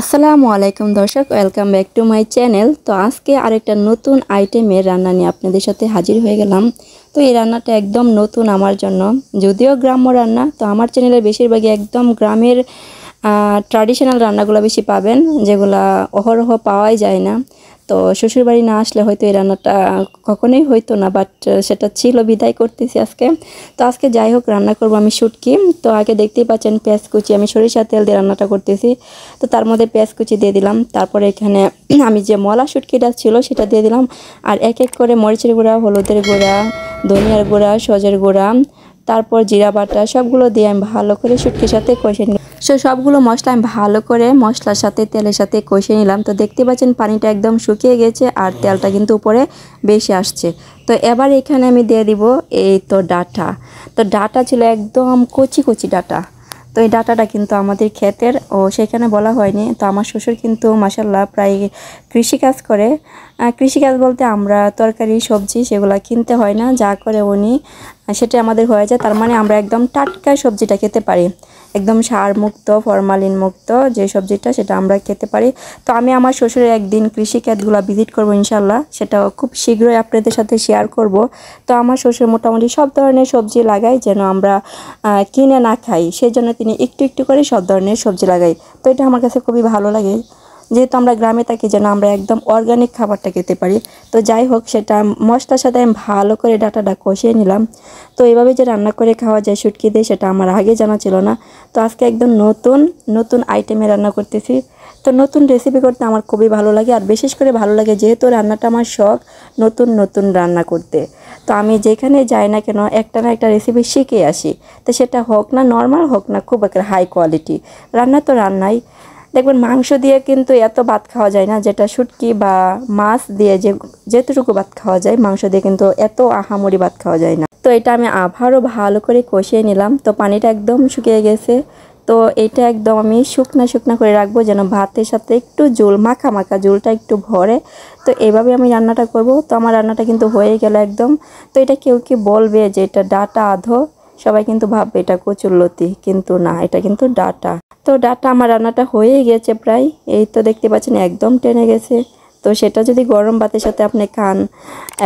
আসসালামু আলাইকুম দর্শক, welcome back to my channel. তো আজকে আরেকটা নতুন আইটেমের রান্না নিয়ে আপনাদের সাথে হাজির হয়ে গেলাম। তো এই রান্নাটা একদম নতুন আমার জন্য, যদিও গ্রাম্য রান্না। তো আমার চ্যানেলে বেশিরভাগই একদম গ্রামের ট্র্যাডিশনাল রান্নাগুলো বেশি পাবেন, যেগুলা অহরহ পাওয়াই যায় না। তো শ্বশুরবাড়ি না আসলে হয়তো এই রান্নাটা কখনোই হইতো না, বাট সেটা ছিল বিদায় করতেছি আজকে। তো আজকে যাই হোক রান্না করব আমি শুটকি। তো আগে দেখতেই পাচ্ছেন পেঁয়াজ কুচি, আমি সরিষার তেল দিয়ে রান্নাটা করতেছি। তো তার মধ্যে পেঁয়াজ কুচি দিয়ে দিলাম, তারপরে এখানে আমি যে মলা শুটকিটা ছিল সেটা দিয়ে দিলাম। আর এক এক করে মরিচের গুঁড়া, হলুদের গুঁড়া, ধনিয়ার গুঁড়া, সজের গুঁড়া, তারপর জিরা বাটা সবগুলো দিয়ে আমি ভালো করে শুটকির সাথে কষে নিলাম। সবগুলো মশলা আমি ভালো করে মশলার সাথে তেলের সাথে কষে নিলাম। তো দেখতে পাচ্ছেন পানিটা একদম শুকিয়ে গেছে আর তেলটা কিন্তু উপরে বেশি আসছে। তো এবার এখানে আমি দিয়ে দিব এই তো ডাঁটা। তো ডাঁটা ছিল একদম কচি কচি ডাঁটা। তো এই ডাঁটাটা কিন্তু আমাদের ক্ষেতের, ও সেখানে বলা হয়নি। তো আমার শ্বশুর কিন্তু মাশাল্লাহ প্রায় কৃষিকাজ করে। কৃষিকাজ বলতে আমরা তরকারি সবজি সেগুলো কিনতে হয় না, যা করে উনি সেটা আমাদের হয়ে যায়। তার মানে আমরা একদম টাটকা সবজিটা খেতে পারি, একদম সার মুক্ত, ফরমালিন মুক্ত যে সবজিটা, সেটা আমরা খেতে পারি। তো আমি আমার শ্বশুরের একদিন কৃষিক্ষেতগুলো ভিজিট করবো ইনশাল্লাহ, সেটাও খুব শীঘ্রই আপনাদের সাথে শেয়ার করব। তো আমার শ্বশুর মোটামুটি সব ধরনের সবজি লাগায়, যেন আমরা কিনে না খাই, সেই জন্য তিনি একটু একটু করে সব ধরনের সবজি লাগাই। তো এটা আমার কাছে খুবই ভালো লাগে, যেহেতু আমরা গ্রামে থাকি, যেন আমরা একদম অর্গানিক খাবারটা খেতে পারি। তো যাই হোক, সেটা মশলার সাথে আমি ভালো করে ডাঁটাটা কষিয়ে নিলাম। তো এইভাবে যে রান্না করে খাওয়া যায় শুটকি দিয়ে, সেটা আমার আগে জানা ছিল না। তো আজকে একদম নতুন নতুন আইটেমে রান্না করতেছি। তো নতুন রেসিপি করতে আমার খুবই ভালো লাগে, আর বিশেষ করে ভালো লাগে যেহেতু রান্নাটা আমার শখ, নতুন নতুন রান্না করতে। তো আমি যেখানে যাই না কেন একটা না একটা রেসিপি শিখে আসি। তো সেটা হোক না নর্মাল, হোক না খুব একটা হাই কোয়ালিটি, রান্না তো রান্নাই। দেখবেন মাংস দিয়ে কিন্তু এত ভাত খাওয়া যায় না, যেটা শুটকি বা মাছ দিয়ে যেতটুকু ভাত খাওয়া যায়, মাংস দিয়ে কিন্তু এত আহামরি ভাত খাওয়া যায় না। তো এটা আমি আবারও ভালো করে কষিয়ে নিলাম। তো পানিটা একদম শুকিয়ে গেছে। তো এটা একদম আমি শুকনা শুকনা করে রাখবো, যেন ভাতের সাথে একটু ঝোল মাখা মাখা, ঝোলটা একটু ভরে। তো এভাবে আমি রান্নাটা করব। তো আমার রান্নাটা কিন্তু হয়ে গেল একদম। তো এটা কেউ কি বলবে যে এটা ডাঁটা আধো, সবাই কিন্তু ভাববে এটা কচুরলতি, কিন্তু না, এটা কিন্তু ডাঁটা। তো ডাঁটা আমার রান্নাটা হয়ে গেছে প্রায়, এই তো দেখতে পাচ্ছেন একদম টেনে গেছে। তো সেটা যদি গরম ভাতের সাথে আপনি খান,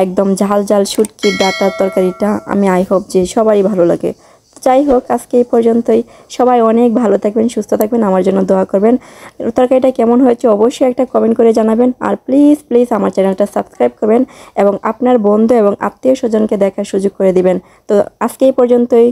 একদম ঝাল ঝাল শুটকির ডাঁটার তরকারিটা, আমি আই হোপ যে সবারই ভালো লাগে। যাই হোক, আজকে এই পর্যন্তই। সবাই অনেক ভালো থাকবেন, সুস্থ থাকবেন, আমার জন্য দোয়া করবেন। তরকারিটা কেমন হয়েছে অবশ্যই একটা কমেন্ট করে জানাবেন। আর প্লিজ প্লিজ আমার চ্যানেলটা সাবস্ক্রাইব করবেন এবং আপনার বন্ধু এবং আত্মীয় স্বজনকে দেখার সুযোগ করে দিবেন। তো আজকে এই পর্যন্তই।